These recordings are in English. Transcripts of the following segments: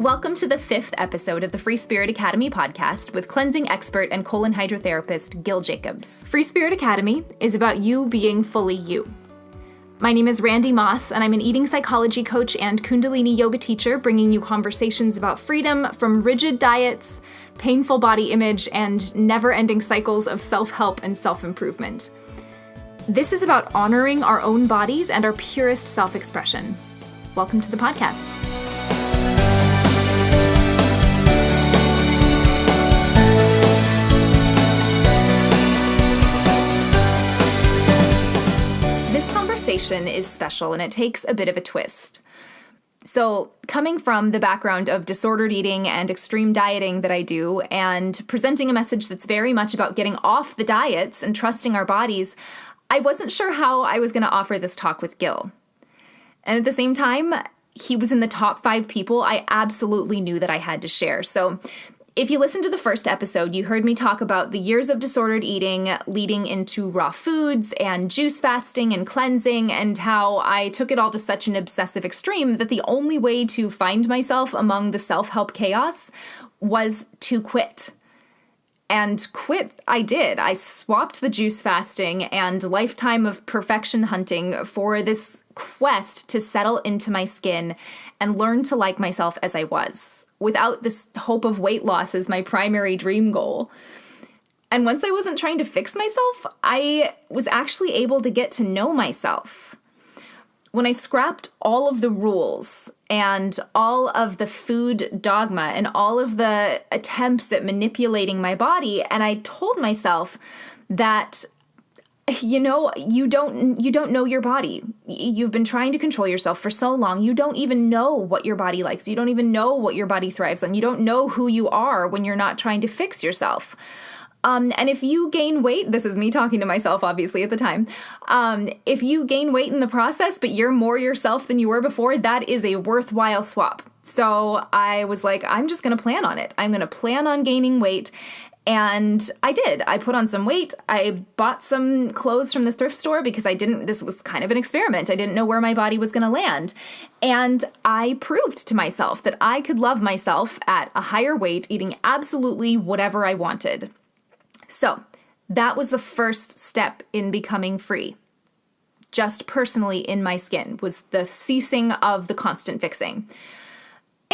Welcome to the 5th episode of the Free Spirit Academy podcast with cleansing expert and colon hydrotherapist Gil Jacobs. Free Spirit Academy is about you being fully you. My name is Randy Moss, and I'm an eating psychology coach and Kundalini yoga teacher, bringing you conversations about freedom from rigid diets, painful body image, and never-ending cycles of self-help and self-improvement. This is about honoring our own bodies and our purest self-expression. Welcome to the podcast. This conversation is special and it takes a bit of a twist. So, coming from the background of disordered eating and extreme dieting that I do, and presenting a message that's very much about getting off the diets and trusting our bodies, I wasn't sure how I was going to offer this talk with Gil. And at the same time, he was in the top 5 people I absolutely knew that I had to share. So if you listened to the first episode, you heard me talk about the years of disordered eating leading into raw foods and juice fasting and cleansing, and how I took it all to such an obsessive extreme that the only way to find myself among the self-help chaos was to quit. And quit I did. I swapped the juice fasting and lifetime of perfection hunting for this quest to settle into my skin and learn to like myself as I was, without this hope of weight loss as my primary dream goal. And once I wasn't trying to fix myself, I was actually able to get to know myself. When I scrapped all of the rules and all of the food dogma and all of the attempts at manipulating my body, and I told myself that, you don't know your body. You've been trying to control yourself for so long. You don't even know what your body likes. You don't even know what your body thrives on. You don't know who you are when you're not trying to fix yourself. And if you gain weight, this is me talking to myself, obviously, at the time. If you gain weight in the process, but you're more yourself than you were before, that is a worthwhile swap. So I was like, I'm just going to plan on it. I'm going to plan on gaining weight. And I did. I put on some weight. I bought some clothes from the thrift store because this was kind of an experiment. I didn't know where my body was going to land. And I proved to myself that I could love myself at a higher weight, eating absolutely whatever I wanted. So that was the first step in becoming free. Just personally in my skin was the ceasing of the constant fixing.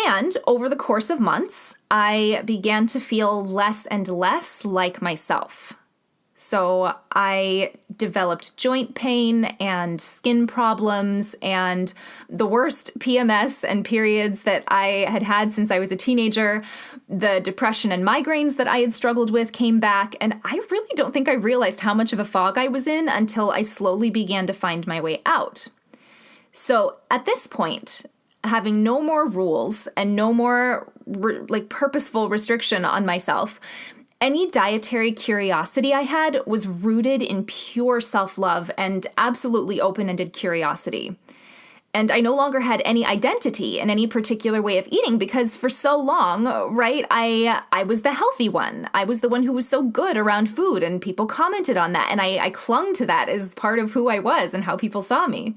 And over the course of months, I began to feel less and less like myself. So I developed joint pain and skin problems and the worst PMS and periods that I had had since I was a teenager. The depression and migraines that I had struggled with came back, and I really don't think I realized how much of a fog I was in until I slowly began to find my way out. So at this point, having no more rules and no more purposeful restriction on myself, any dietary curiosity I had was rooted in pure self-love and absolutely open-ended curiosity. And I no longer had any identity in any particular way of eating because for so long, right, I was the healthy one. I was the one who was so good around food, and people commented on that. And I clung to that as part of who I was and how people saw me.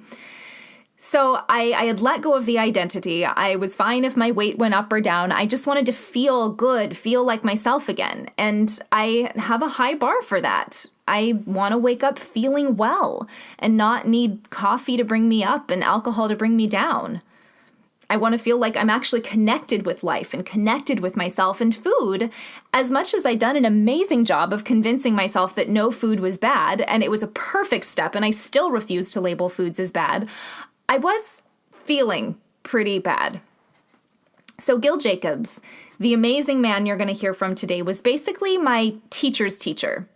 So I had let go of the identity. I was fine if my weight went up or down. I just wanted to feel good, feel like myself again. And I have a high bar for that. I want to wake up feeling well and not need coffee to bring me up and alcohol to bring me down. I want to feel like I'm actually connected with life and connected with myself and food. As much as I'd done an amazing job of convincing myself that no food was bad, and it was a perfect step, and I still refuse to label foods as bad, I was feeling pretty bad. So Gil Jacobs, the amazing man you're going to hear from today, was basically my teacher's teacher.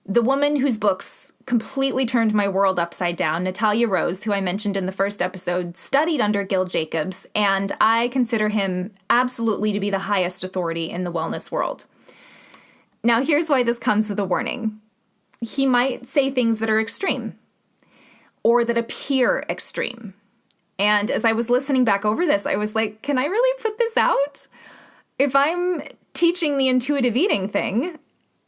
The woman whose books completely turned my world upside down, Natalia Rose, who I mentioned in the first episode, studied under Gil Jacobs, and I consider him absolutely to be the highest authority in the wellness world. Now, here's why this comes with a warning. He might say things that are extreme, or that appear extreme. And as I was listening back over this, I was like, can I really put this out? If I'm teaching the intuitive eating thing,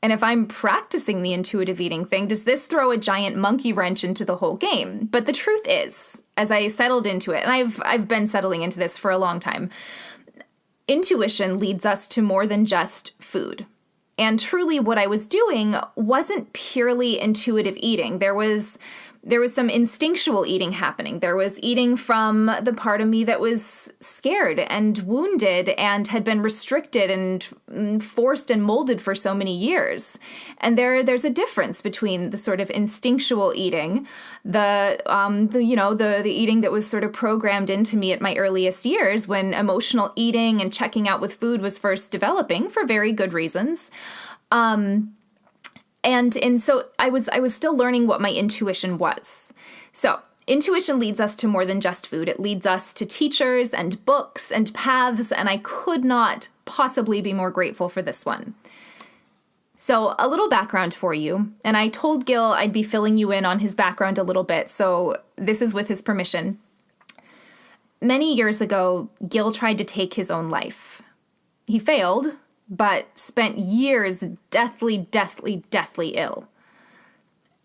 and if I'm practicing the intuitive eating thing, does this throw a giant monkey wrench into the whole game? But the truth is, as I settled into it, and I've been settling into this for a long time, Intuition leads us to more than just food. And truly what I was doing wasn't purely intuitive eating. There was some instinctual eating happening. There was eating from the part of me that was scared and wounded and had been restricted and forced and molded for so many years. And there's a difference between the sort of instinctual eating, the eating that was sort of programmed into me at my earliest years when emotional eating and checking out with food was first developing for very good reasons. And so I was still learning what my intuition was. So intuition leads us to more than just food. It leads us to teachers and books and paths, and I could not possibly be more grateful for this one. So a little background for you, and I told Gil I'd be filling you in on his background a little bit, so this is with his permission. Many years ago, Gil tried to take his own life. He failed, but spent years deathly ill.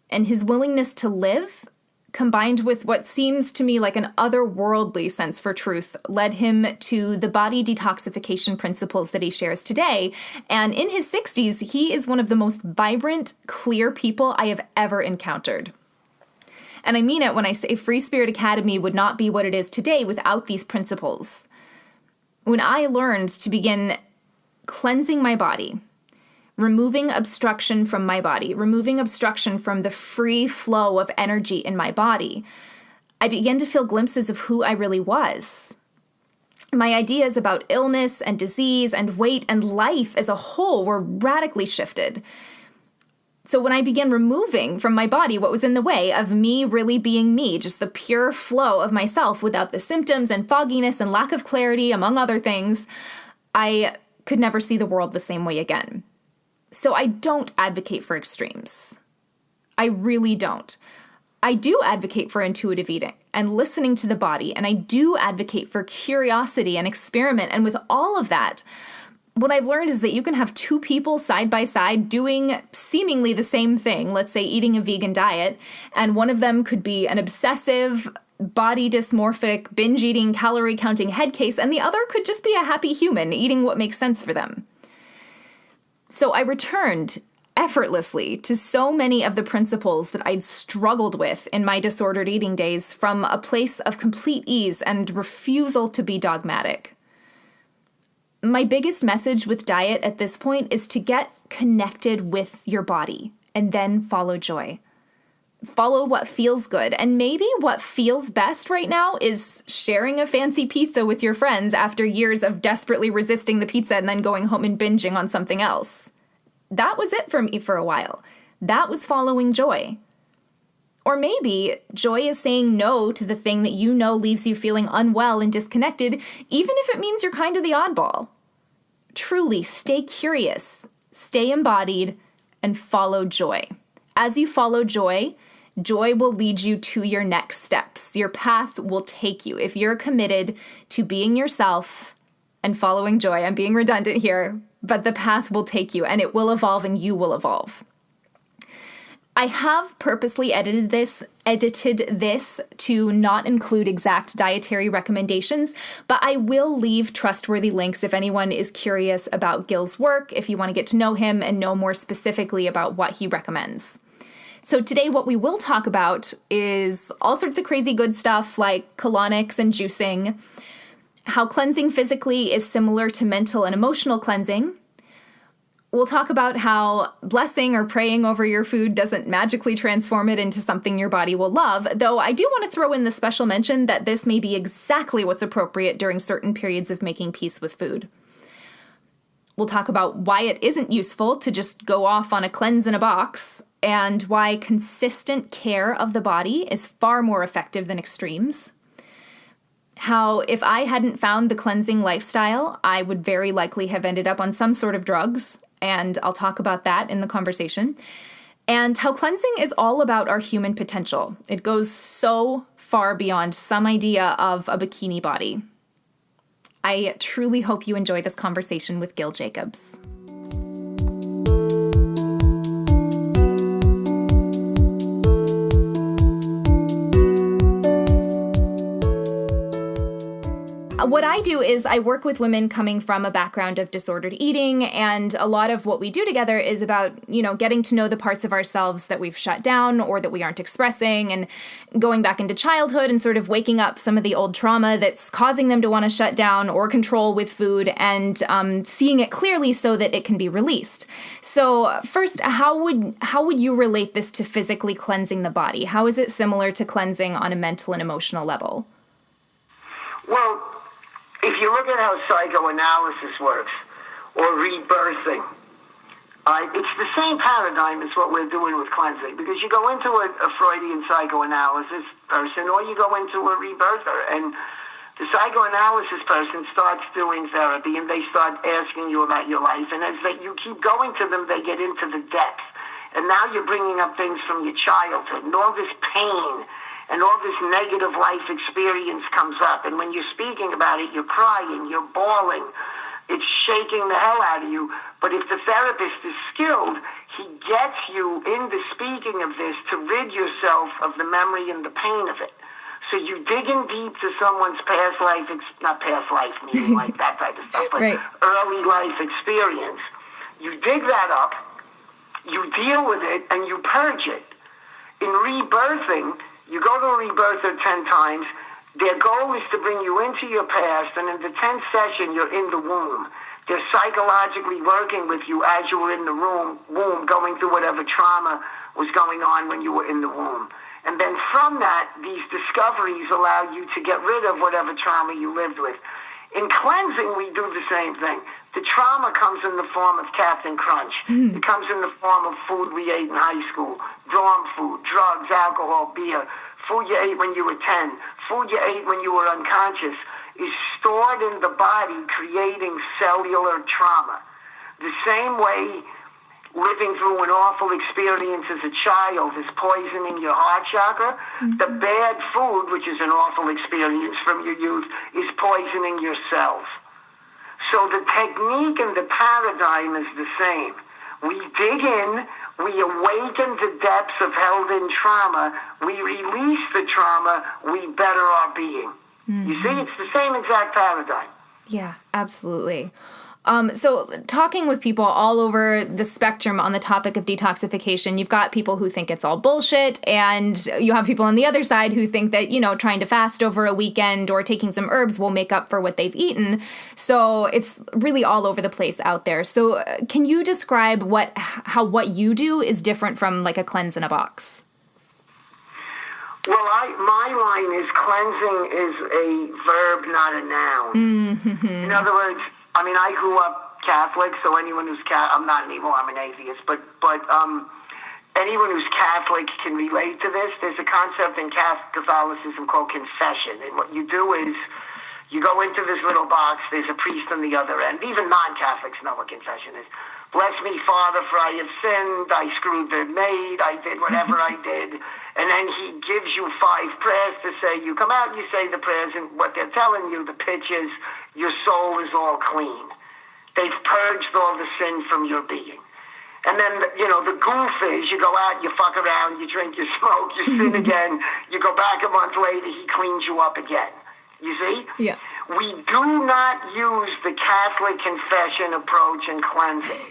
And his willingness to live, combined with what seems to me like an otherworldly sense for truth, led him to the body detoxification principles that he shares today. And in his 60s, he is one of the most vibrant, clear people I have ever encountered. And I mean it when I say Free Spirit Academy would not be what it is today without these principles. When I learned to begin cleansing my body, removing obstruction from my body, removing obstruction from the free flow of energy in my body, I began to feel glimpses of who I really was. My ideas about illness and disease and weight and life as a whole were radically shifted. So when I began removing from my body what was in the way of me really being me, just the pure flow of myself without the symptoms and fogginess and lack of clarity, among other things, I could never see the world the same way again. So I don't advocate for extremes. I really don't. I do advocate for intuitive eating and listening to the body, and I do advocate for curiosity and experiment. And with all of that, what I've learned is that you can have two people side by side doing seemingly the same thing, let's say eating a vegan diet, and one of them could be an obsessive, body dysmorphic, binge-eating, calorie-counting head case, and the other could just be a happy human eating what makes sense for them. So I returned effortlessly to so many of the principles that I'd struggled with in my disordered eating days from a place of complete ease and refusal to be dogmatic. My biggest message with diet at this point is to get connected with your body and then follow joy. Follow what feels good. And maybe what feels best right now is sharing a fancy pizza with your friends after years of desperately resisting the pizza and then going home and binging on something else. That was it for me for a while. That was following joy. Or maybe joy is saying no to the thing that you know leaves you feeling unwell and disconnected, even if it means you're kind of the oddball. Truly, stay curious, stay embodied, and follow joy. As you follow joy, joy will lead you to your next steps. Your path will take you. If you're committed to being yourself and following joy, I'm being redundant here, but the path will take you and it will evolve and you will evolve. I have purposely edited this to not include exact dietary recommendations, but I will leave trustworthy links if anyone is curious about Gil's work, if you want to get to know him and know more specifically about what he recommends. So today what we will talk about is all sorts of crazy good stuff like colonics and juicing, how cleansing physically is similar to mental and emotional cleansing. We'll talk about how blessing or praying over your food doesn't magically transform it into something your body will love, though I do want to throw in the special mention that this may be exactly what's appropriate during certain periods of making peace with food. We'll talk about why it isn't useful to just go off on a cleanse in a box, and why consistent care of the body is far more effective than extremes. How if I hadn't found the cleansing lifestyle, I would very likely have ended up on some sort of drugs, and I'll talk about that in the conversation. And how cleansing is all about our human potential. It goes so far beyond some idea of a bikini body. I truly hope you enjoy this conversation with Gil Jacobs. What I do is I work with women coming from a background of disordered eating, and a lot of what we do together is about, getting to know the parts of ourselves that we've shut down or that we aren't expressing, and going back into childhood and sort of waking up some of the old trauma that's causing them to want to shut down or control with food, and seeing it clearly so that it can be released. So first, how would you relate this to physically cleansing the body? How is it similar to cleansing on a mental and emotional level? Well, if you look at how psychoanalysis works, or rebirthing, it's the same paradigm as what we're doing with cleansing, because you go into a Freudian psychoanalysis person, or you go into a rebirther, and the psychoanalysis person starts doing therapy, and they start asking you about your life, and as you keep going to them, they get into the depth, and now you're bringing up things from your childhood, and all this pain, and all this negative life experience comes up. And when you're speaking about it, you're crying, you're bawling. It's shaking the hell out of you. But if the therapist is skilled, he gets you in the speaking of this to rid yourself of the memory and the pain of it. So you dig in deep to someone's past life, not past life, meaning like that type of stuff, but right. Early life experience. You dig that up, you deal with it, and you purge it. In rebirthing, you go to a rebirther 10 times. Their goal is to bring you into your past, and in the 10th session, you're in the womb. They're psychologically working with you as you were in the womb, going through whatever trauma was going on when you were in the womb. And then from that, these discoveries allow you to get rid of whatever trauma you lived with. In cleansing, we do the same thing. The trauma comes in the form of Captain Crunch. It comes in the form of food we ate in high school, dorm food, drugs, alcohol, beer, food you ate when you were 10, food you ate when you were unconscious, is stored in the body, creating cellular trauma. The same way living through an awful experience as a child is poisoning your heart chakra, the bad food, which is an awful experience from your youth, is poisoning your cells. So the technique and the paradigm is the same. We dig in, we awaken the depths of held-in trauma, we release the trauma, we better our being. You see, it's the same exact paradigm. Yeah, absolutely. So talking with people all over the spectrum on the topic of detoxification, you've got people who think it's all bullshit, and you have people on the other side who think that, trying to fast over a weekend or taking some herbs will make up for what they've eaten. So it's really all over the place out there. So can you describe how what you do is different from like a cleanse in a box? Well, my line is cleansing is a verb, not a noun. Mm-hmm. In other words, I grew up Catholic, so anyone who's I'm not anymore, I'm an atheist, but anyone who's Catholic can relate to this. There's a concept in Catholicism called confession, and what you do is you go into this little box, there's a priest on the other end. Even non-Catholics know what confession is. Bless me, Father, for I have sinned, I screwed the maid, I did whatever I did. And then he gives you 5 prayers to say. You come out, you say the prayers, and what they're telling you, the pitch is, your soul is all clean. They've purged all the sin from your being. And then, the goof is, you go out, you fuck around, you drink, you smoke, you sin again, you go back a month later, he cleans you up again. You see? Yeah. We do not use the Catholic confession approach in cleansing.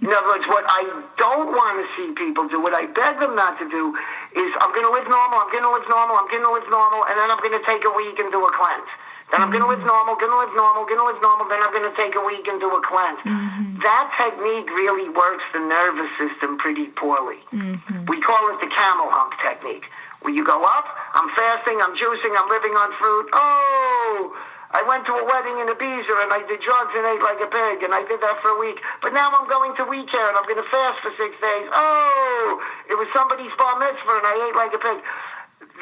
In other words, what I don't want to see people do, what I beg them not to do, is I'm going to live normal, and then I'm going to take a week and do a cleanse. Then I'm going to live normal, then I'm going to take a week and do a cleanse. Mm-hmm. That technique really works the nervous system pretty poorly. Mm-hmm. We call it the camel hump technique, where you go up, I'm fasting, I'm juicing, I'm living on fruit. Oh, I went to a wedding in Ibiza and I did drugs and ate like a pig, and I did that for a week. But now I'm going to week care and I'm going to fast for 6 days. Oh, it was somebody's bar mitzvah and I ate like a pig.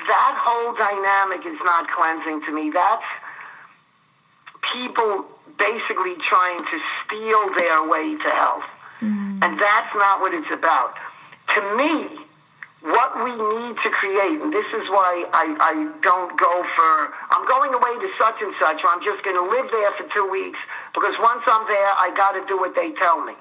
That whole dynamic is not cleansing to me. That's people basically trying to steal their way to health. Mm. And that's not what it's about. To me, what we need to create, and this is why I don't go for, I'm going away to such and such, or I'm just going to live there for 2 weeks, because once I'm there, I got to do what they tell me.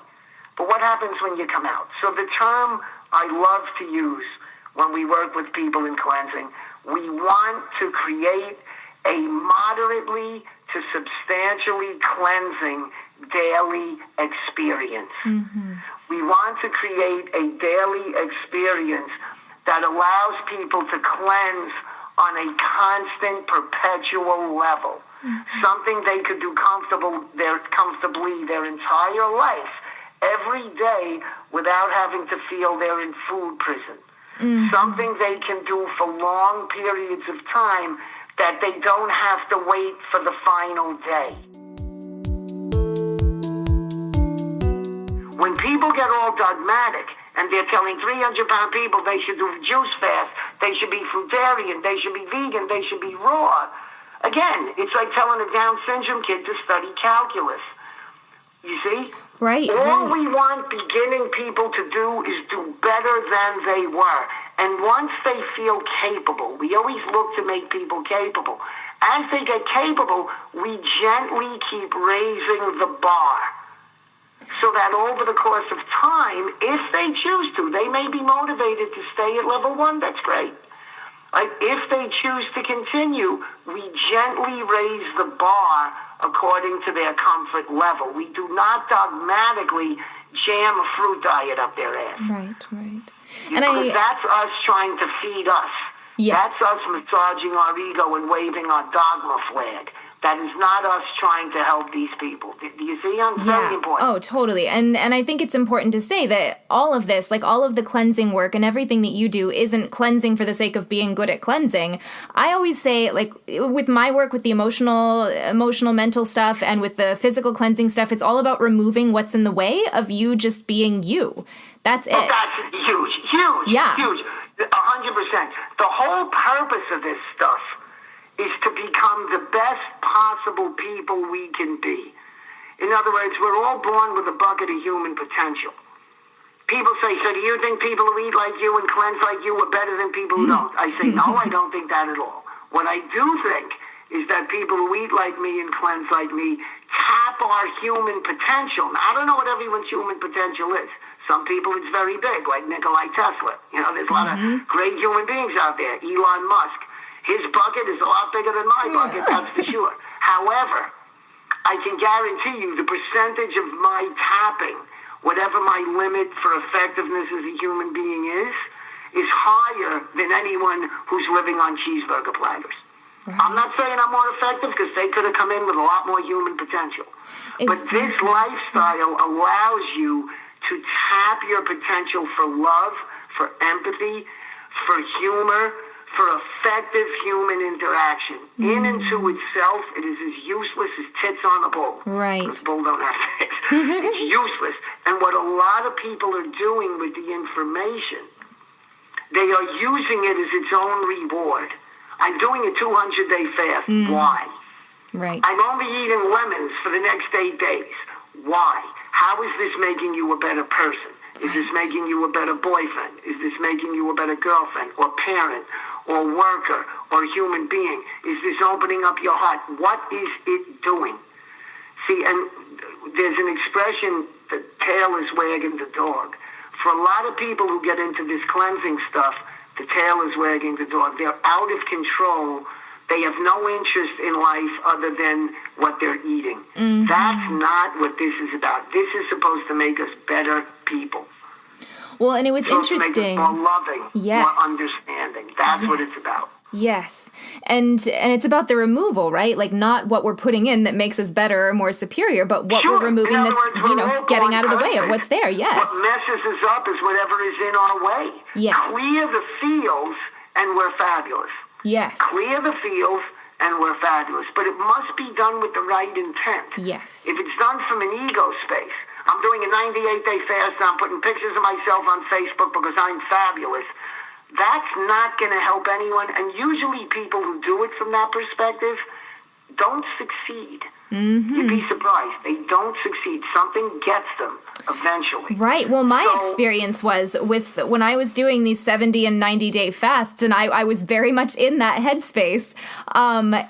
But what happens when you come out? So the term I love to use when we work with people in cleansing, we want to create a moderately to a substantially cleansing daily experience. We want to create a daily experience that allows people to cleanse on a constant, perpetual level. Something they could do comfortably their entire life, every day, without having to feel they're in food prison. Something they can do for long periods of time that they don't have to wait for the final day. When people get all dogmatic and they're telling 300-pound people they should do juice fast, they should be fruitarian, they should be vegan, they should be raw, again, it's like telling a Down syndrome kid to study calculus. You see? Right. All we want beginning people to do is do better than they were. And once they feel capable, we always look to make people capable. As they get capable, we gently keep raising the bar. So that over the course of time, if they choose to, they may be motivated to stay at level 1. That's great. If they choose to continue, we gently raise the bar according to their comfort level. We do not dogmatically jam a fruit diet up their ass. Right. Because that's us trying to feed us. Yes. That's us massaging our ego and waving our dogma flag. That is not us trying to help these people. Do you see? It's very important. Oh, totally. And I think it's important to say that all of this, like all of the cleansing work and everything that you do isn't cleansing for the sake of being good at cleansing. I always say, like, with my work with the emotional, mental stuff and with the physical cleansing stuff, it's all about removing what's in the way of you just being you. That's it. Oh, that's huge. Yeah. Huge. 100%. The whole purpose of this stuff is to become the best possible people we can be. In other words, we're all born with a bucket of human potential. People say, so do you think people who eat like you and cleanse like you are better than people who don't? I say, no, I don't think that at all. What I do think is that people who eat like me and cleanse like me tap our human potential. Now, I don't know what everyone's human potential is. Some people it's very big, like Nikola Tesla. There's a lot of great human beings out there. Elon Musk. His bucket is a lot bigger than my bucket, that's for sure. However, I can guarantee you the percentage of my tapping, whatever my limit for effectiveness as a human being is higher than anyone who's living on cheeseburger platters. Right. I'm not saying I'm more effective because they could have come in with a lot more human potential. Exactly. But this lifestyle allows you to tap your potential for love, for empathy, for humor, for effective human interaction. In and to itself, it is as useless as tits on a bull. Right. Because bull don't have tits. It's useless. And what a lot of people are doing with the information, they are using it as its own reward. I'm doing a 200-day fast. Why? Right. I'm only eating lemons for the next 8 days. Why? How is this making you a better person? Is this making you a better boyfriend? Is this making you a better girlfriend or parent or worker or human being? Is this opening up your heart? What is it doing? See, and there's an expression, the tail is wagging the dog. For a lot of people who get into this cleansing stuff, the tail is wagging the dog. They're out of control. They have no interest in life other than what they're eating. That's not what this is about. This is supposed to make us better people. Well, and it was interesting. interesting. To make us more loving, yes. more understanding. That's what it's about. Yes. And it's about the removal, right? Like not what we're putting in that makes us better or more superior, but what we're removing that's, getting out of the way of what's there. Yes. What messes us up is whatever is in our way. Yes. Clear the fields and we're fabulous. Yes. Clear the fields and we're fabulous. But it must be done with the right intent. Yes. If it's done from an ego space, I'm doing a 98-day fast, I'm putting pictures of myself on Facebook because I'm fabulous. That's not going to help anyone. And usually people who do it from that perspective don't succeed. You'd be surprised. They don't succeed. Something gets them eventually. Right. Well, my experience was with when I was doing these 70 and 90-day fasts, and I was very much in that headspace,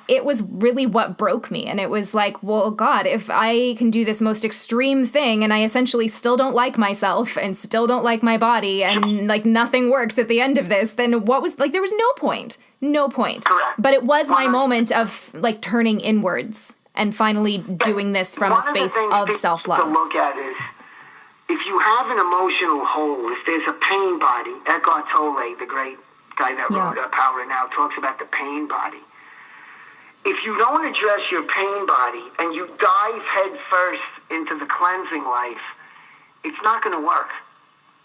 it was really what broke me. And it was like, well, God, if I can do this most extreme thing and I essentially still don't like myself and still don't like my body and like nothing works at the end of this, then what was like, there was no point. No point. Correct. But it was my moment of like turning inwards and finally doing this from a space of self-love. To look at is, if you have an emotional hole, if there's a pain body, Eckhart Tolle, the great guy that wrote Power Now, talks about the pain body. If you don't address your pain body and you dive head first into the cleansing life, it's not going to work.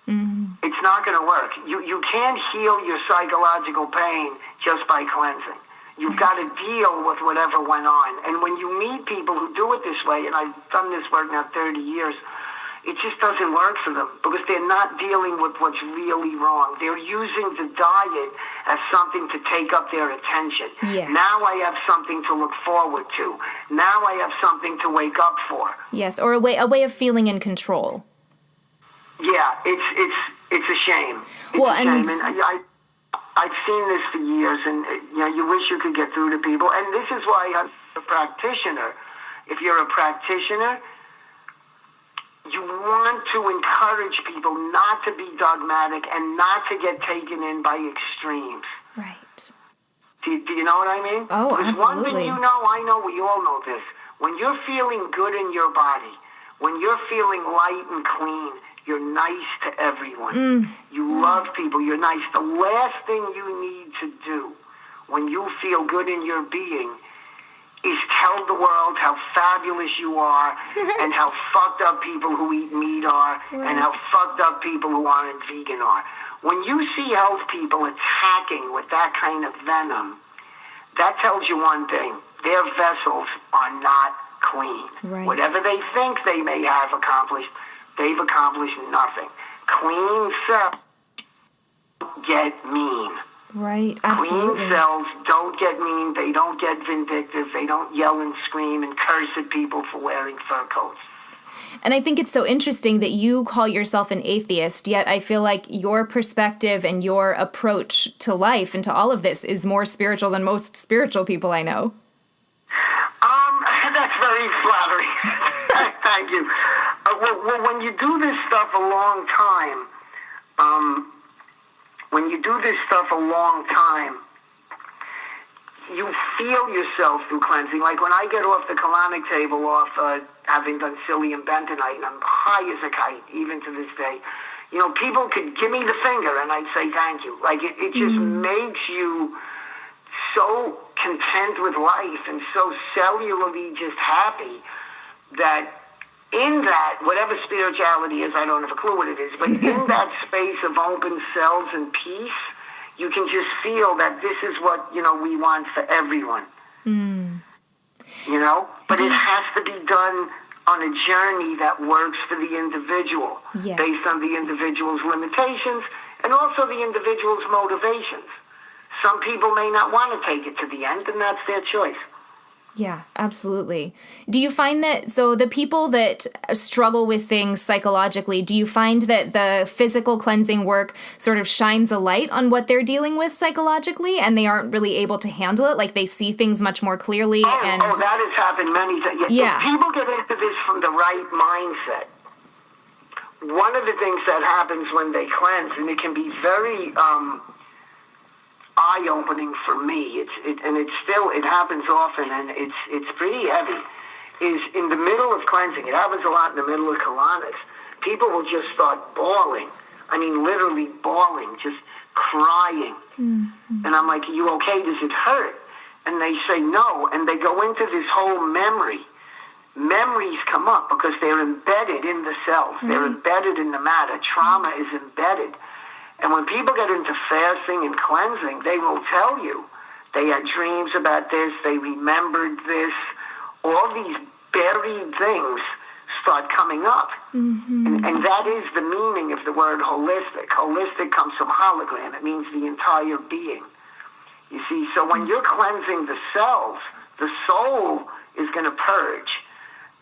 Mm-hmm. It's not going to work. You can't heal your psychological pain just by cleansing. You've got to deal with whatever went on. And when you meet people who do it this way, and I've done this work now 30 years, it just doesn't work for them because they're not dealing with what's really wrong. They're using the diet as something to take up their attention. Yes. Now I have something to look forward to. Now I have something to wake up for. Yes, or a way of feeling in control. Yeah, it's a shame. And I've seen this for years, and you wish you could get through to people. And this is why I'm a practitioner. If you're a practitioner, you want to encourage people not to be dogmatic and not to get taken in by extremes. Right. Do you know what I mean? Oh, because absolutely. One thing I know, we all know this. When you're feeling good in your body, when you're feeling light and clean, you're nice to everyone. You love people. You're nice. The last thing you need to do when you feel good in your being is tell the world how fabulous you are and how fucked up people who eat meat are and how fucked up people who aren't vegan are. When you see health people attacking with that kind of venom, that tells you one thing. Their vessels are not clean. Right. Whatever they think they may have accomplished, they've accomplished nothing. Clean cells get mean. Right, absolutely. Clean cells don't get mean. They don't get vindictive. They don't yell and scream and curse at people for wearing fur coats. And I think it's so interesting that you call yourself an atheist, yet I feel like your perspective and your approach to life and to all of this is more spiritual than most spiritual people I know. That's very flattering. Thank you. Well, when you do this stuff a long time, you feel yourself through cleansing. Like when I get off the colonic table having done psyllium bentonite, and I'm high as a kite, even to this day, people could give me the finger and I'd say thank you. Like it just makes you so content with life and so cellularly just happy that in that, whatever spirituality is, I don't have a clue what it is, but in that space of open cells and peace, you can just feel that this is what, we want for everyone. But it has to be done on a journey that works for the individual, based on the individual's limitations and also the individual's motivations. Some people may not want to take it to the end, and that's their choice. Yeah, absolutely. Do you find that, so the people that struggle with things psychologically, do you find that the physical cleansing work sort of shines a light on what they're dealing with psychologically and they aren't really able to handle it? Like they see things much more clearly? Oh, that has happened many times. Yeah. If people get into this from the right mindset, one of the things that happens when they cleanse, and it can be very eye-opening for me, it happens often, and it's pretty heavy, is in the middle of cleansing. It happens a lot in the middle of colonics. People will just start bawling. I mean, literally bawling, just crying. Mm-hmm. And I'm like, are you okay? Does it hurt? And they say no, and they go into this whole memory. Memories come up because they're embedded in the cells. Right. They're embedded in the matter. Trauma is embedded. And when people get into fasting and cleansing, they will tell you they had dreams about this, they remembered this. All these buried things start coming up. Mm-hmm. And that is the meaning of the word holistic. Holistic comes from hologram. It means the entire being. You see, so when you're cleansing the cells, the soul is going to purge.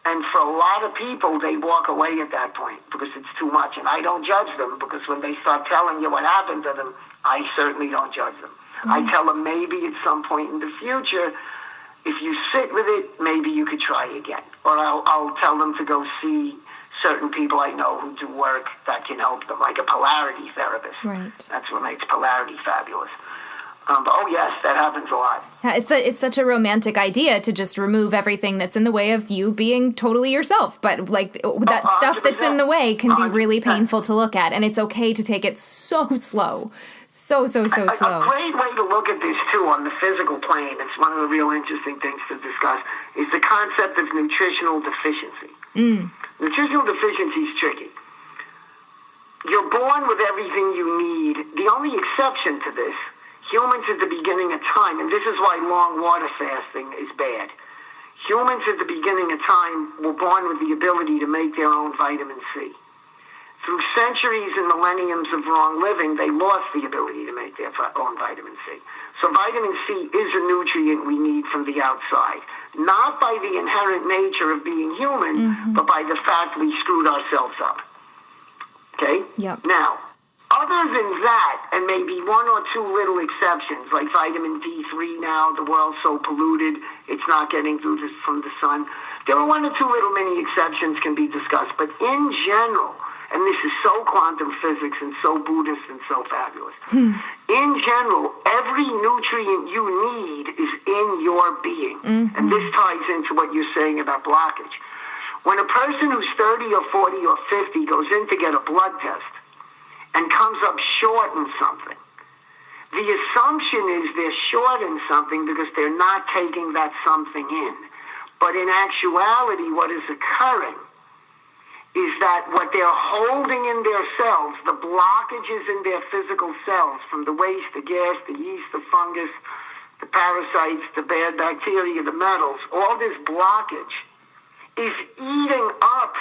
And for a lot of people, they walk away at that point because it's too much. And I don't judge them because when they start telling you what happened to them, I certainly don't judge them. Right. I tell them maybe at some point in the future, if you sit with it, maybe you could try again. Or I'll tell them to go see certain people I know who do work that can help them, like a polarity therapist. Right. That's what makes polarity fabulous. But oh yes, that happens a lot. Yeah, it's such a romantic idea to just remove everything that's in the way of you being totally yourself. But like that stuff that's in the way can be really painful to look at, and it's okay to take it so slow. So slow. A great way to look at this, too, on the physical plane, it's one of the real interesting things to discuss, is the concept of nutritional deficiency. Nutritional deficiency is tricky. You're born with everything you need. The only exception to this, humans at the beginning of time, and this is why long water fasting is bad. Humans at the beginning of time were born with the ability to make their own vitamin C. Through centuries and millenniums of wrong living, they lost the ability to make their own vitamin C. So vitamin C is a nutrient we need from the outside, not by the inherent nature of being human, but by the fact we screwed ourselves up. Okay? Yep. Now, other than that, and maybe one or two little exceptions, like vitamin D3 now, the world's so polluted, it's not getting through from the sun. There are one or two little mini exceptions can be discussed, but in general, and this is so quantum physics and so Buddhist and so fabulous. In general, every nutrient you need is in your being. And this ties into what you're saying about blockage. When a person who's 30 or 40 or 50 goes in to get a blood test and comes up short in something, the assumption is they're short in something because they're not taking that something in. But in actuality, what is occurring is that what they're holding in their cells, the blockages in their physical cells, from the waste, the gas, the yeast, the fungus, the parasites, the bad bacteria, the metals, all this blockage is eating up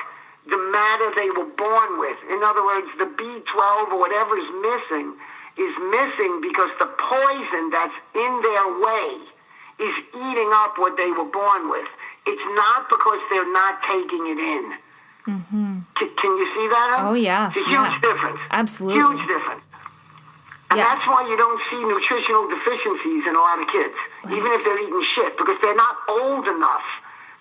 the matter they were born with. In other words, the B12 or whatever is missing because the poison that's in their way is eating up what they were born with. It's not because they're not taking it in. Can you see that? Oh, yeah. It's a huge difference. Absolutely. Huge difference. And that's why you don't see nutritional deficiencies in a lot of kids, even if they're eating shit, because they're not old enough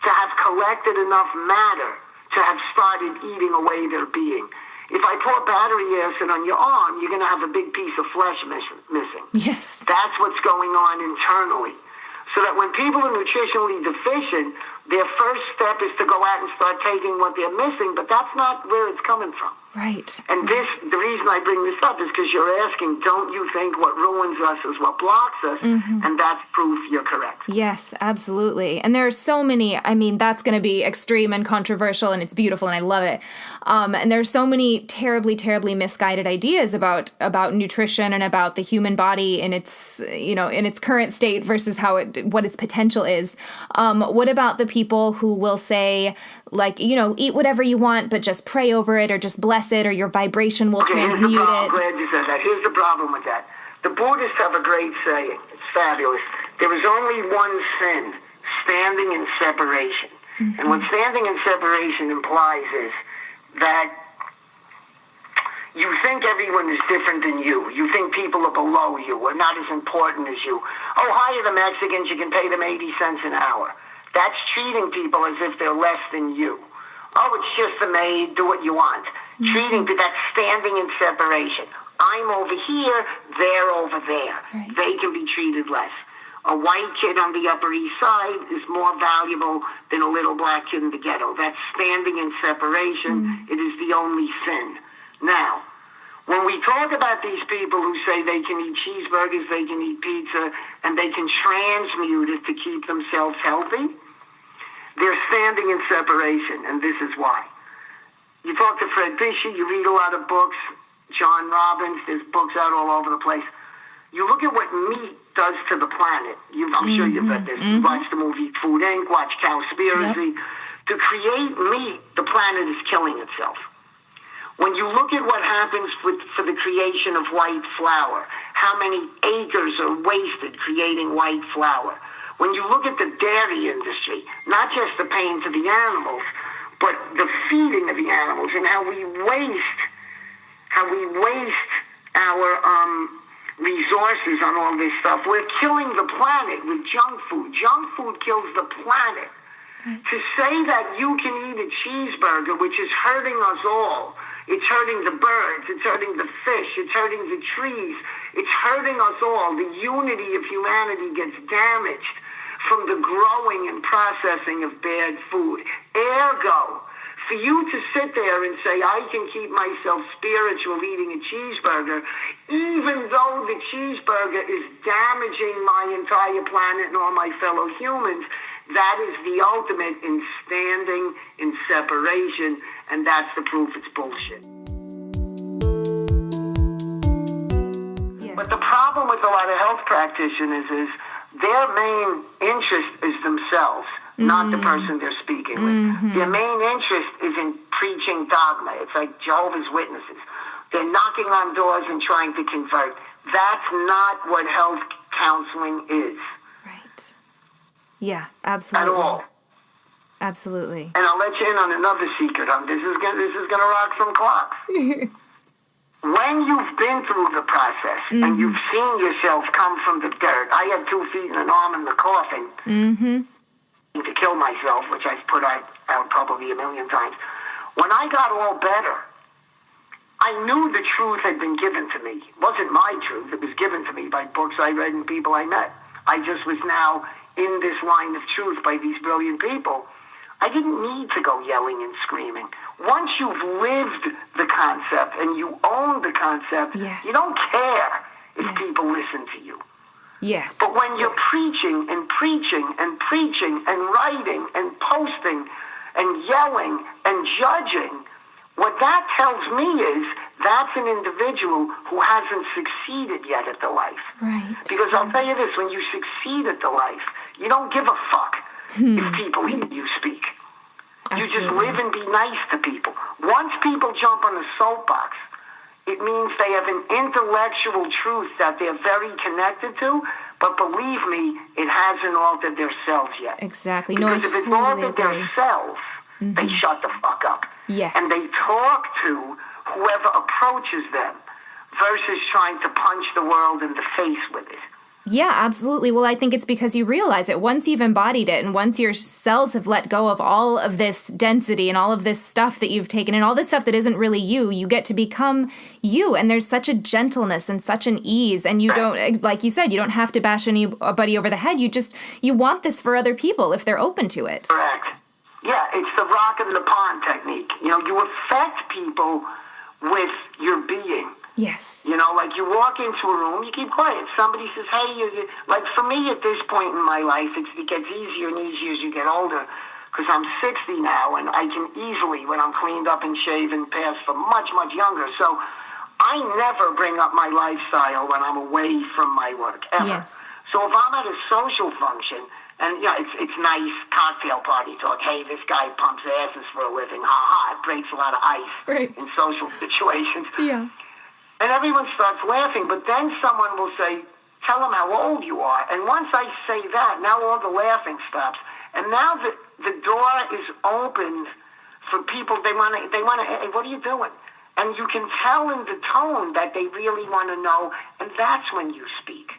to have collected enough matter to have started eating away their being. If I pour battery acid on your arm, you're going to have a big piece of flesh missing. Yes. That's what's going on internally. So that when people are nutritionally deficient, their first step is to go out and start taking what they're missing, but that's not where it's coming from. Right. And the reason I bring this up is because you're asking, don't you think what ruins us is what blocks us? And that's proof you're correct. Yes, absolutely. And there are so many, I mean, that's going to be extreme and controversial, and it's beautiful, and I love it. And there's so many terribly, terribly misguided ideas about nutrition and about the human body in its, in its current state versus what its potential is. What about the people who will say, like, eat whatever you want, but just pray over it or just bless it or your vibration will transmute it? I'm glad you said that. Here's the problem with that. The Buddhists have a great saying. It's fabulous. There is only one sin, standing in separation. And what standing in separation implies is that you think everyone is different than you. You think people are below you or not as important as you. Oh, hire the Mexicans, you can pay them 80 cents an hour. That's treating people as if they're less than you. Oh, it's just a maid, do what you want. Treating people, that's standing in separation. I'm over here, they're over there. Right. They can be treated less. A white kid on the Upper East Side is more valuable than a little black kid in the ghetto. That's standing in separation. It is the only sin. Now, when we talk about these people who say they can eat cheeseburgers, they can eat pizza, and they can transmute it to keep themselves healthy, they're standing in separation, and this is why. You talk to Fred Bishy, you read a lot of books, John Robbins, there's books out all over the place. You look at what meat does to the planet. I'm sure you've read this. You watch the movie Food Inc., watch Cowspiracy. Yep. To create meat, the planet is killing itself. When you look at what happens for the creation of white flour, how many acres are wasted creating white flour? When you look at the dairy industry, not just the pain to the animals, but the feeding of the animals and how we waste our resources on all this stuff. We're killing the planet with junk food. Junk food kills the planet. Right. To say that you can eat a cheeseburger, which is hurting us all, it's hurting the birds, it's hurting the fish, it's hurting the trees, It's hurting us all. The unity of humanity gets damaged from the growing and processing of bad food. Ergo, for you to sit there and say, I can keep myself spiritual eating a cheeseburger, even though the cheeseburger is damaging my entire planet and all my fellow humans, that is the ultimate in standing in separation, and that's the proof it's bullshit. Yes. But the problem with a lot of health practitioners is their main interest is themselves, not the person they're speaking with. Their main interest is in preaching dogma. It's like Jehovah's Witnesses. They're knocking on doors and trying to convert. That's not what health counseling is. Right. Yeah, absolutely. At all. Absolutely. And I'll let you in on another secret. This is gonna rock some clocks. When you've been through the process and you've seen yourself come from the dirt, I had 2 feet and an arm in the coffin to kill myself, which I've put out probably 1 million times. When I got all better, I knew the truth had been given to me. It wasn't my truth. It was given to me by books I read and people I met. I just was now in this line of truth by these brilliant people. I didn't need to go yelling and screaming. Once you've lived the concept and you own the concept, you don't care if people listen to you. Yes. But when you're preaching and preaching and preaching and writing and posting and yelling and judging, what that tells me is that's an individual who hasn't succeeded yet at the life. Right. Because I'll tell you this, when you succeed at the life, you don't give a fuck if people hear you speak. You just live and be nice to people. Once people jump on a soapbox, it means they have an intellectual truth that they're very connected to, but believe me, it hasn't altered their selves yet. Exactly. Because if it's altered their selves, they shut the fuck up. Yes. And they talk to whoever approaches them versus trying to punch the world in the face with it. Yeah, absolutely. Well, I think it's because you realize it. Once you've embodied it and once your cells have let go of all of this density and all of this stuff that you've taken and all this stuff that isn't really you, you get to become you. And there's such a gentleness and such an ease. And you don't, like you said, you don't have to bash anybody over the head. You want this for other people if they're open to it. Correct. Yeah, it's the rock in the pond technique. You know, you affect people with your being. Yes. You know, like you walk into a room, you keep quiet. Somebody says, hey, like for me at this point in my life, it gets easier and easier as you get older because I'm 60 now and I can easily, when I'm cleaned up and shaven, pass for much, much younger. So I never bring up my lifestyle when I'm away from my work, ever. Yes. So if I'm at a social function, and yeah, it's nice cocktail party talk. Hey, this guy pumps asses for a living. Ha ha. It breaks a lot of ice in social situations. Yeah. And everyone starts laughing, but then someone will say, tell them how old you are. And once I say that, now all the laughing stops. And now the door is opened for people. They want to, hey, what are you doing? And you can tell in the tone that they really want to know, and that's when you speak.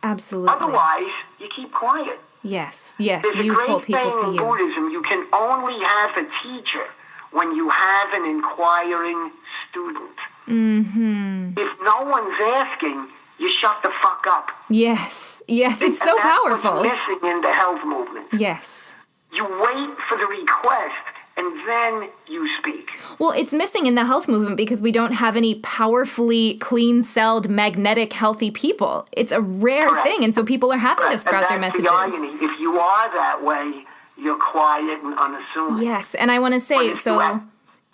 Absolutely. Otherwise, you keep quiet. Yes, There's you pull people to in you. Buddhism, you can only have a teacher when you have an inquiring student. If no one's asking, you shut the fuck up. Yes, it's so powerful. What's missing in the health movement. Yes. You wait for the request and then you speak. Well, it's missing in the health movement because we don't have any powerfully clean-celled, magnetic, healthy people. It's a rare thing, and so people are having to sprout their messages. The irony. If you are that way, you're quiet and unassuming. Yes, and I want to say, so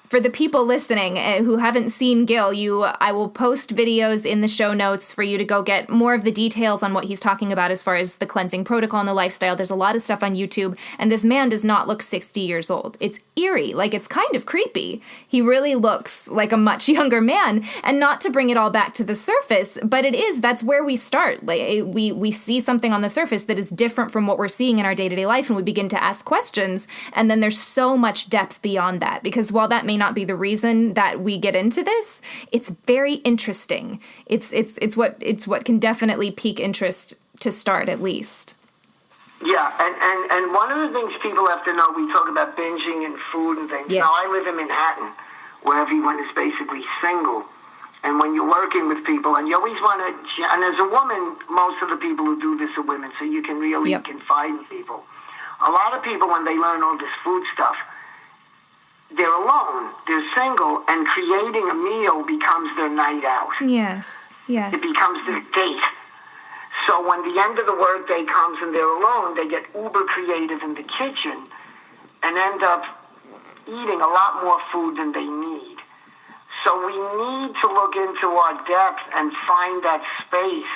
for the people listening who haven't seen Gil, I will post videos in the show notes for you to go get more of the details on what he's talking about as far as the cleansing protocol and the lifestyle. There's a lot of stuff on YouTube, and this man does not look 60 years old. It's eerie, like it's kind of creepy. He really looks like a much younger man, and not to bring it all back to the surface, but that's where we start. Like we see something on the surface that is different from what we're seeing in our day-to-day life, and we begin to ask questions, and then there's so much depth beyond that, because while that may not be the reason that we get into this, it's very interesting. It's what can definitely pique interest to start, at least. Yeah, and one of the things people have to know, we talk about binging and food and things. Yes. Now, I live in Manhattan, where everyone is basically single. And when you're working with people, and you always want to, and as a woman, most of the people who do this are women, so you can really confide in people. A lot of people, when they learn all this food stuff, they're alone, they're single, and creating a meal becomes their night out. Yes, yes. It becomes their date. So when the end of the workday comes and they're alone, they get uber creative in the kitchen and end up eating a lot more food than they need. So we need to look into our depth and find that space.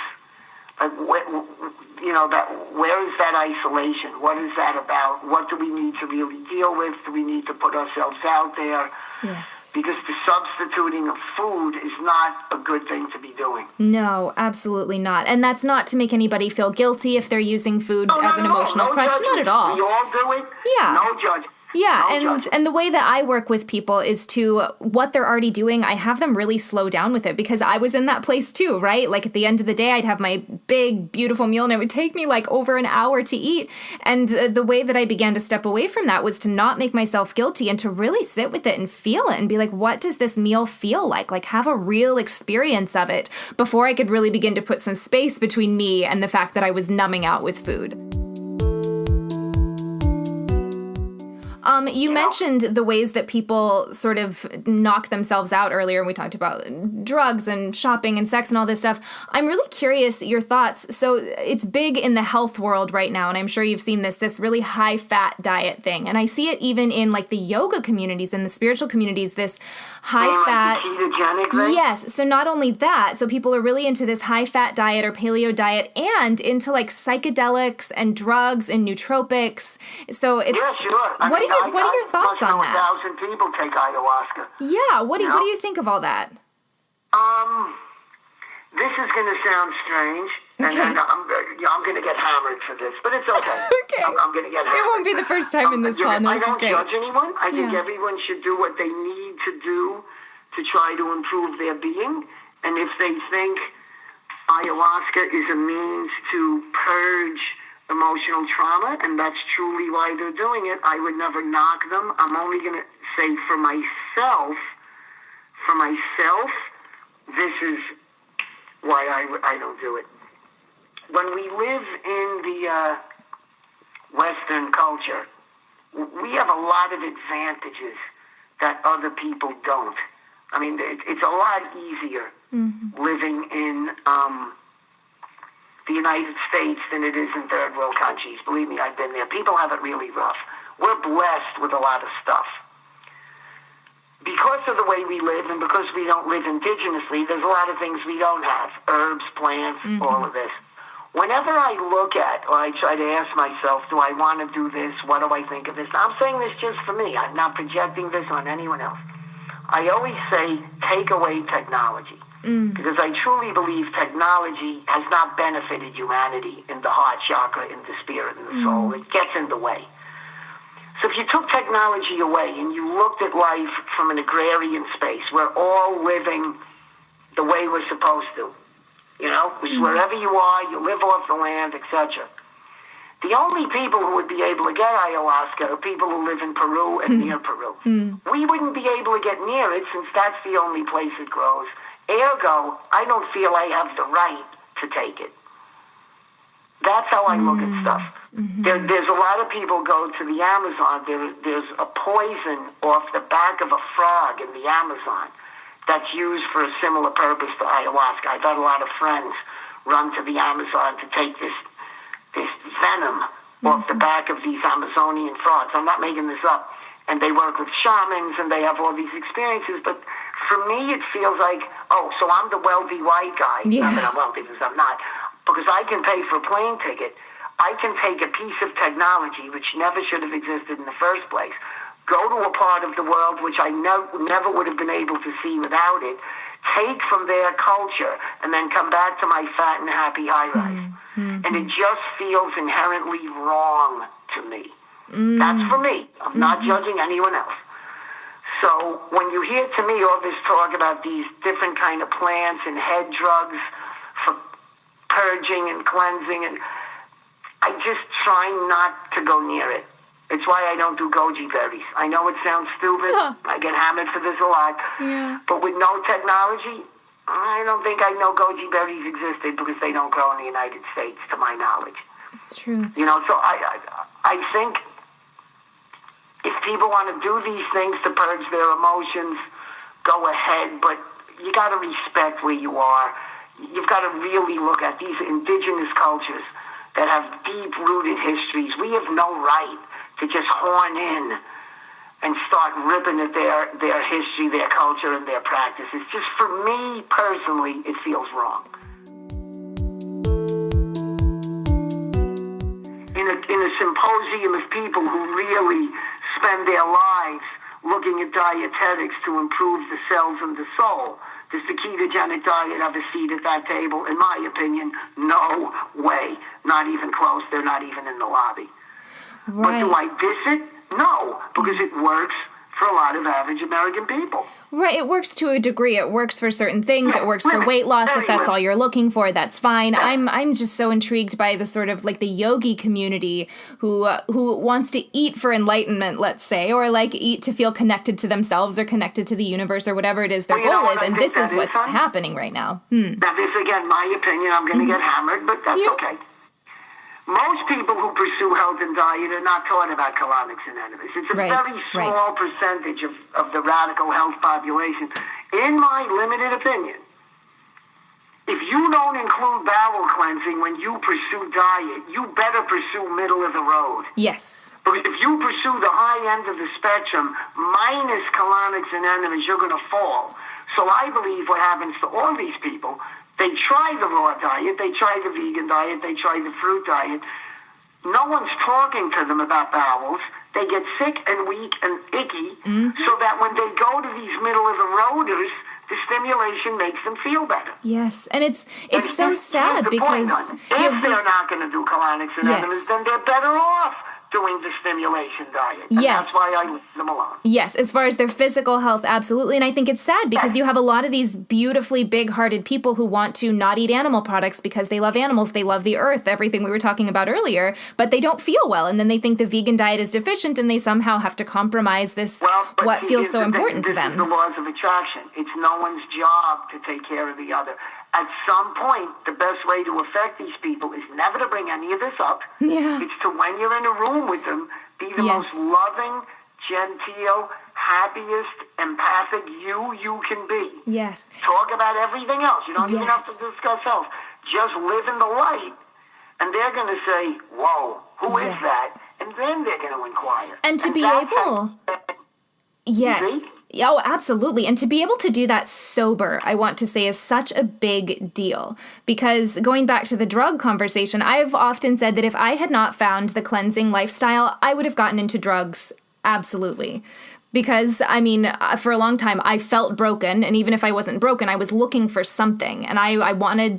Like, where is that isolation? What is that about? What do we need to really deal with? Do we need to put ourselves out there? Yes. Because the substituting of food is not a good thing to be doing. No, absolutely not. And that's not to make anybody feel guilty if they're using food as an emotional crutch. Not at all. We all do it. Yeah. No judgment. Yeah, and the way that I work with people is to what they're already doing, I have them really slow down with it, because I was in that place too, right? Like at the end of the day, I'd have my big, beautiful meal and it would take me like over an hour to eat. And the way that I began to step away from that was to not make myself guilty and to really sit with it and feel it and be like, what does this meal feel like? Like have a real experience of it before I could really begin to put some space between me and the fact that I was numbing out with food. You mentioned the ways that people sort of knock themselves out earlier. We talked about drugs and shopping and sex and all this stuff. I'm really curious your thoughts. So it's big in the health world right now, and I'm sure you've seen this really high-fat diet thing. And I see it even in like the yoga communities and the spiritual communities, this high-fat... ketogenic thing? Yes. So not only that, so people are really into this high-fat diet or paleo diet and into like psychedelics and drugs and nootropics. So it's... Yeah, sure. What are your thoughts on that? 1,000 people take ayahuasca. Yeah, what do you think of all that? This is going to sound strange, Okay. and I'm going to get hammered for this, but it's okay. Okay. I'm going to get hammered. It won't be the first time in this call. No, I don't okay. judge anyone. I think everyone should do what they need to do to try to improve their being, and if they think ayahuasca is a means to purge emotional trauma, and that's truly why they're doing it, I would never knock them. I'm only going to say for myself, this is why I don't do it. When we live in the Western culture, we have a lot of advantages that other people don't. I mean, it's a lot easier living in the United States than it is in third world countries. Believe me, I've been there. People have it really rough. We're blessed with a lot of stuff. Because of the way we live and because we don't live indigenously, there's a lot of things we don't have. Herbs, plants, all of this. Whenever I look at, or I try to ask myself, do I want to do this? What do I think of this? I'm saying this just for me. I'm not projecting this on anyone else. I always say, take away technology. Because I truly believe technology has not benefited humanity in the heart chakra, in the spirit, in the soul. It gets in the way. So if you took technology away and you looked at life from an agrarian space, we're all living the way we're supposed to. You know, which wherever you are, you live off the land, etc. The only people who would be able to get ayahuasca are people who live in Peru and near Peru. We wouldn't be able to get near it since that's the only place it grows. Ergo, I don't feel I have the right to take it. That's how I look at stuff. There's a lot of people go to the Amazon. There's a poison off the back of a frog in the Amazon that's used for a similar purpose to ayahuasca. I've had a lot of friends run to the Amazon to take this venom off the back of these Amazonian frogs. I'm not making this up. And they work with shamans and they have all these experiences. But for me, it feels like, oh, so I'm the wealthy white guy. Yeah. Not that I'm wealthy, because I'm not. Because I can pay for a plane ticket. I can take a piece of technology which never should have existed in the first place, go to a part of the world which I never would have been able to see without it, take from their culture, and then come back to my fat and happy high life. And it just feels inherently wrong to me. That's for me. I'm not judging anyone else. So when you hear to me all this talk about these different kind of plants and head drugs for purging and cleansing, and I just try not to go near it. It's why I don't do goji berries. I know it sounds stupid. I get hammered for this a lot. Yeah. But with no technology, I don't think I know goji berries existed because they don't grow in the United States, to my knowledge. It's true. So I think if people want to do these things to purge their emotions, go ahead, but you got to respect where you are. You've got to really look at these indigenous cultures that have deep-rooted histories. We have no right to just horn in and start ripping at their history, their culture, and their practices. Just for me, personally, it feels wrong. In a symposium of people who really spend their lives looking at dietetics to improve the cells and the soul, does the ketogenic diet have a seat at that table? In my opinion, no way. Not even close. They're not even in the lobby. Right. But do I diss it? No, because it works for a lot of average American people. Right, it works to a degree. It works for certain things. It works for weight loss. If that's all you're looking for, that's fine. I'm just so intrigued by the sort of like the yogi community who wants to eat for enlightenment, let's say, or like eat to feel connected to themselves or connected to the universe or whatever it is their goal is. And this is what's happening right now. Now, this again, my opinion. I'm going to get hammered, but that's okay. Most people who pursue health and diet are not taught about colonics and enemies. It's a very small percentage of the radical health population. In my limited opinion, if you don't include bowel cleansing when you pursue diet, you better pursue middle of the road. Yes. Because if you pursue the high end of the spectrum, minus colonics and enemies, you're going to fall. So I believe what happens to all these people, they try the raw diet, they try the vegan diet, they try the fruit diet. No one's talking to them about bowels. They get sick and weak and icky, so that when they go to these middle of the roaders, the stimulation makes them feel better. Yes, and it's so sad because if they're not going to do colonics and enemies, then they're better off doing the stimulation diet. And that's why I leave them alone. Yes, as far as their physical health, absolutely. And I think it's sad because you have a lot of these beautifully big-hearted people who want to not eat animal products because they love animals, they love the earth, everything we were talking about earlier, but they don't feel well. And then they think the vegan diet is deficient and they somehow have to compromise this, what feels so important to them. This is the laws of attraction. It's no one's job to take care of the other. At some point, the best way to affect these people is never to bring any of this up. Yeah. It's to, when you're in a room with them, be the most loving, genteel, happiest, empathic you can be. Yes. Talk about everything else. You don't even have to discuss health. Just live in the light, and they're going to say, whoa, who is that? And then they're going to inquire. And to be able... Yes. Oh, absolutely. And to be able to do that sober, I want to say, is such a big deal. Because going back to the drug conversation, I've often said that if I had not found the cleansing lifestyle, I would have gotten into drugs. Absolutely. Because, I mean, for a long time, I felt broken, and even if I wasn't broken, I was looking for something, and I wanted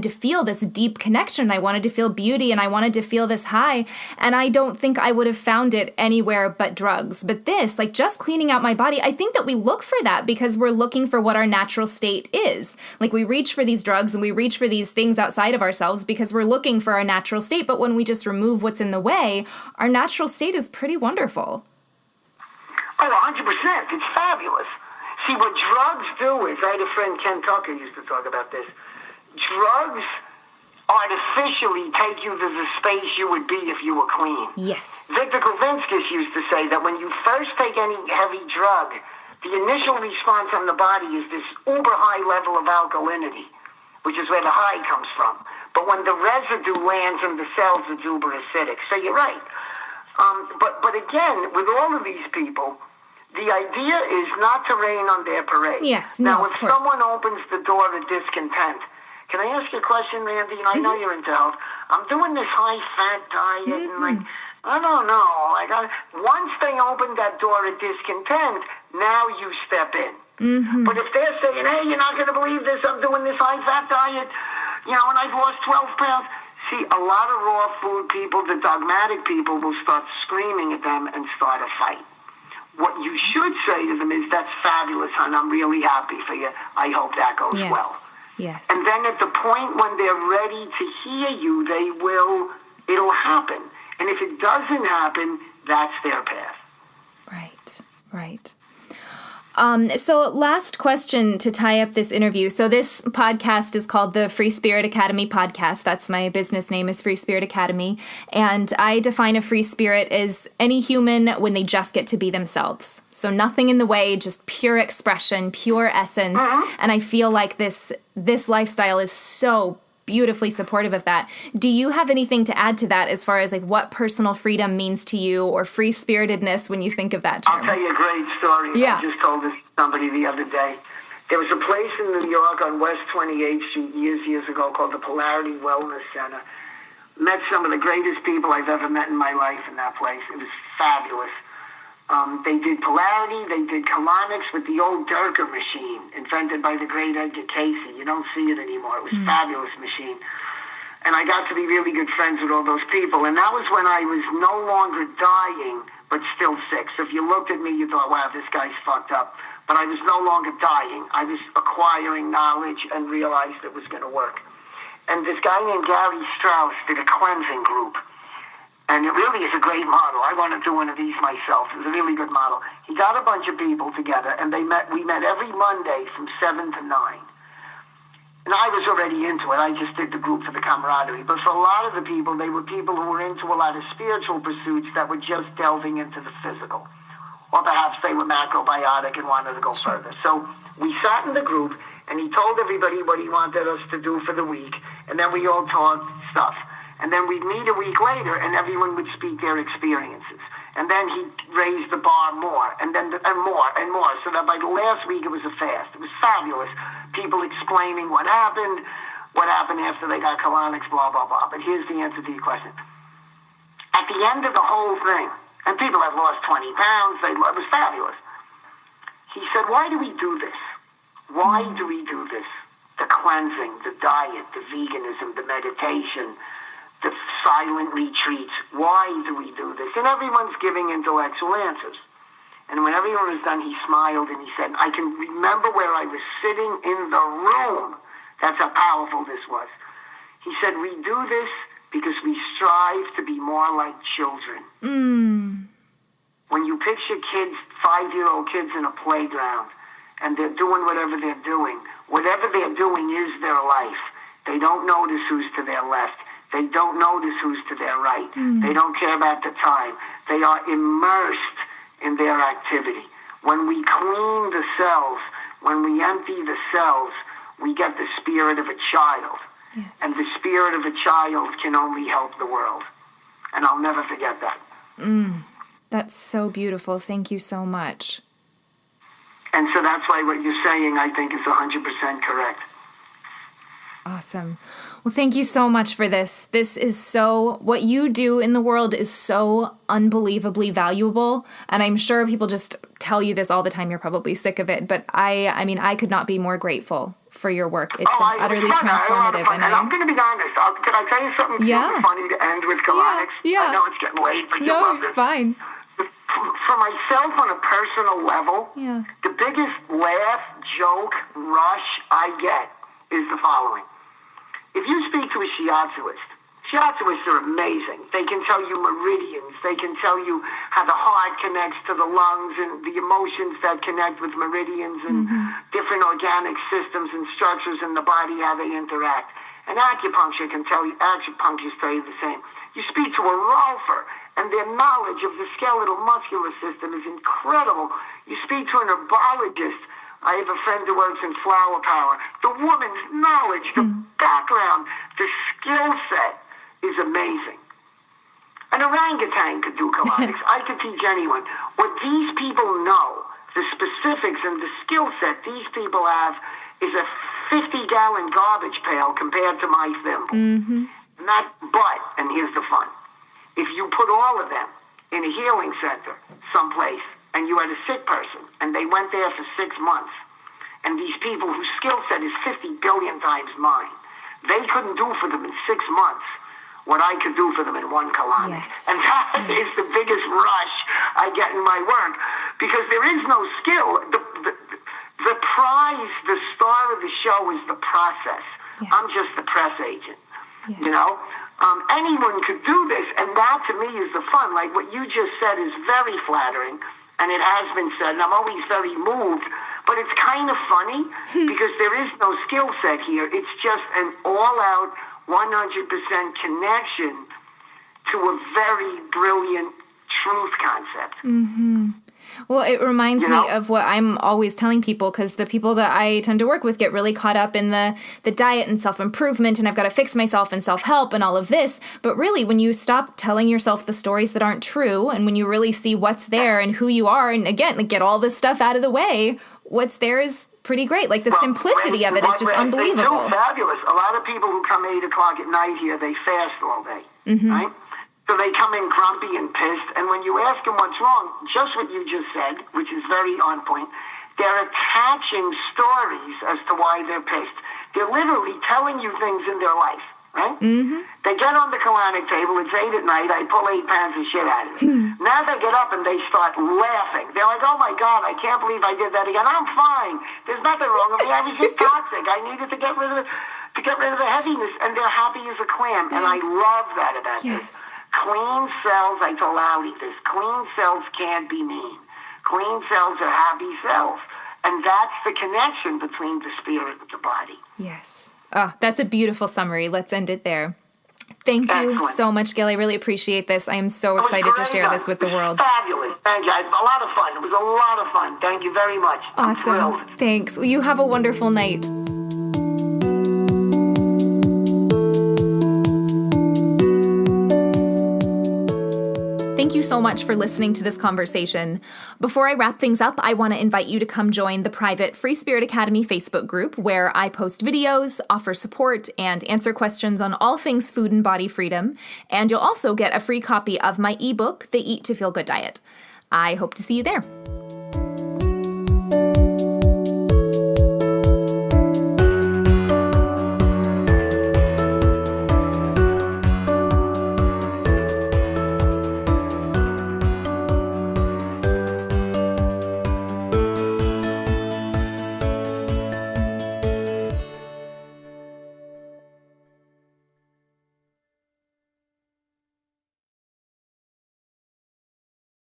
to feel this deep connection, I wanted to feel beauty, and I wanted to feel this high, and I don't think I would have found it anywhere but drugs. But this, like just cleaning out my body, I think that we look for that because we're looking for what our natural state is. Like we reach for these drugs and we reach for these things outside of ourselves because we're looking for our natural state, but when we just remove what's in the way, our natural state is pretty wonderful. Oh, 100%. It's fabulous. See, what drugs do is, I had a friend, Ken Tucker, used to talk about this. Drugs artificially take you to the space you would be if you were clean. Yes. Victor Kovinskis used to say that when you first take any heavy drug, the initial response on the body is this uber high level of alkalinity, which is where the high comes from. But when the residue lands in the cells, it's uber acidic. So you're right. But again, with all of these people, the idea is not to rain on their parade. Yes, now, if someone opens the door to discontent, can I ask you a question, Randy? And I know you're into health. I'm doing this high-fat diet, and I don't know. Once they open that door to discontent, now you step in. But if they're saying, hey, you're not going to believe this, I'm doing this high-fat diet, and I've lost 12 pounds. See, a lot of raw food people, the dogmatic people, will start screaming at them and start a fight. What you should say to them is, that's fabulous, hon. I'm really happy for you. I hope that goes well. Yes. And then at the point when they're ready to hear you, it'll happen. And if it doesn't happen, that's their path. Right. So last question to tie up this interview. So this podcast is called the Free Spirit Academy Podcast. That's my business name, is Free Spirit Academy. And I define a free spirit as any human when they just get to be themselves. So nothing in the way, just pure expression, pure essence. And I feel like this lifestyle is so beautifully supportive of that. Do you have anything to add to that as far as like what personal freedom means to you or free-spiritedness when you think of that term? I'll tell you a great story. Yeah. I just told this to somebody the other day. There was a place in New York on West 28th Street years ago called the Polarity Wellness Center. Met some of the greatest people I've ever met in my life in that place. It was fabulous. They did polarity, they did colonics with the old Durker machine, invented by the great Edgar Casey. You don't see it anymore. It was a fabulous machine. And I got to be really good friends with all those people. And that was when I was no longer dying, but still sick. So if you looked at me, you thought, wow, this guy's fucked up. But I was no longer dying. I was acquiring knowledge and realized it was going to work. And this guy named Gary Strauss did a cleansing group. And it really is a great model. I want to do one of these myself. It's a really good model. He got a bunch of people together, and we met every Monday from 7 to 9. And I was already into it. I just did the group for the camaraderie. But for a lot of the people, they were people who were into a lot of spiritual pursuits that were just delving into the physical. Or perhaps they were macrobiotic and wanted to go further. So we sat in the group, and he told everybody what he wanted us to do for the week, and then we all talked stuff. And then we'd meet a week later, and everyone would speak their experiences. And then he'd raise the bar more, and then and more, and more. So that by the last week, it was a fast. It was fabulous. People explaining what happened after they got colonics, blah, blah, blah. But here's the answer to your question. At the end of the whole thing, and people had lost 20 pounds, it was fabulous. He said, why do we do this? Why do we do this? The cleansing, the diet, the veganism, the meditation, the silent retreats. Why do we do this? And everyone's giving intellectual answers. And when everyone was done, he smiled and he said, I can remember where I was sitting in the room. That's how powerful this was. He said, we do this because we strive to be more like children. When you picture kids, 5-year-old kids in a playground, and they're doing whatever they're doing is their life. They don't notice who's to their left. They don't notice who's to their right. They don't care about the time. They are immersed in their activity. When we clean the cells, when we empty the cells, we get the spirit of a child. Yes. And the spirit of a child can only help the world. And I'll never forget that. That's so beautiful. Thank you so much. And so that's why what you're saying, I think, is 100% correct. Awesome. Well, thank you so much for this. This is what you do in the world is so unbelievably valuable. And I'm sure people just tell you this all the time. You're probably sick of it. But I could not be more grateful for your work. It's been utterly transformative. And I'm going to be honest. Can I tell you something super funny to end with colonics? Yeah. I know it's getting late, but you love this. No, it's fine. For myself on a personal level, the biggest laugh, joke, rush I get is the following. If you speak to a shiatsuists are amazing. They can tell you meridians. They can tell you how the heart connects to the lungs and the emotions that connect with meridians and different organic systems and structures in the body, how they interact. And acupuncturists tell you the same. You speak to a rolfer, and their knowledge of the skeletal muscular system is incredible. You speak to an herbologist. I have a friend who works in flower power. The woman's knowledge, the background, the skill set is amazing. An orangutan could do colonics. I could teach anyone. What these people know, the specifics and the skill set these people have, is a 50-gallon garbage pail compared to my thimble. And here's the fun. If you put all of them in a healing center someplace, and you had a sick person, and they went there for 6 months, and these people whose skill set is 50 billion times mine, they couldn't do for them in 6 months what I could do for them in one colonic. And that is the biggest rush I get in my work, because there is no skill. The prize, the star of the show is the process. I'm just the press agent, you know? Anyone could do this, and that to me is the fun. Like what you just said is very flattering. and it has been said, and I'm always very moved, but it's kind of funny because there is no skill set here. It's just an all-out 100% connection to a very brilliant truth concept. Mm-hmm. Well, it reminds me of what I'm always telling people, because the people that I tend to work with get really caught up in the diet and self-improvement, and I've got to fix myself and self-help and all of this. But really, when you stop telling yourself the stories that aren't true, and when you really see what's there and who you are, and again, get all this stuff out of the way, what's there is pretty great. Like the simplicity of it is just unbelievable. It's fabulous. A lot of people who come 8 o'clock at night here, they fast all day, right? So they come in grumpy and pissed, and when you ask them what's wrong, just what you just said, which is very on point, they're attaching stories as to why they're pissed. They're literally telling you things in their life, right? They get on the colonic table, it's 8 at night, I pull 8 pounds of shit out of it. Now they get up and they start laughing. They're like, oh my God, I can't believe I did that again. I'm fine. There's nothing wrong with me. I was just toxic. I needed to get rid of the heaviness, and they're happy as a clam, and I love that about this. Clean cells, I told Ali this, clean cells can't be mean. Clean cells are happy cells. And that's the connection between the spirit and the body. Yes. Oh, that's a beautiful summary. Let's end it there. Thank you so much, Gil. I really appreciate this. I am so excited to share this with the world. Fabulous. Thank you. A lot of fun. It was a lot of fun. Thank you very much. Awesome. Thanks. Well, you have a wonderful night. Thank you so much for listening to this conversation. Before I wrap things up, I want to invite you to come join the private Free Spirit Academy Facebook group, where I post videos, offer support, and answer questions on all things food and body freedom. And you'll also get a free copy of my ebook, The Eat to Feel Good Diet. I hope to see you there.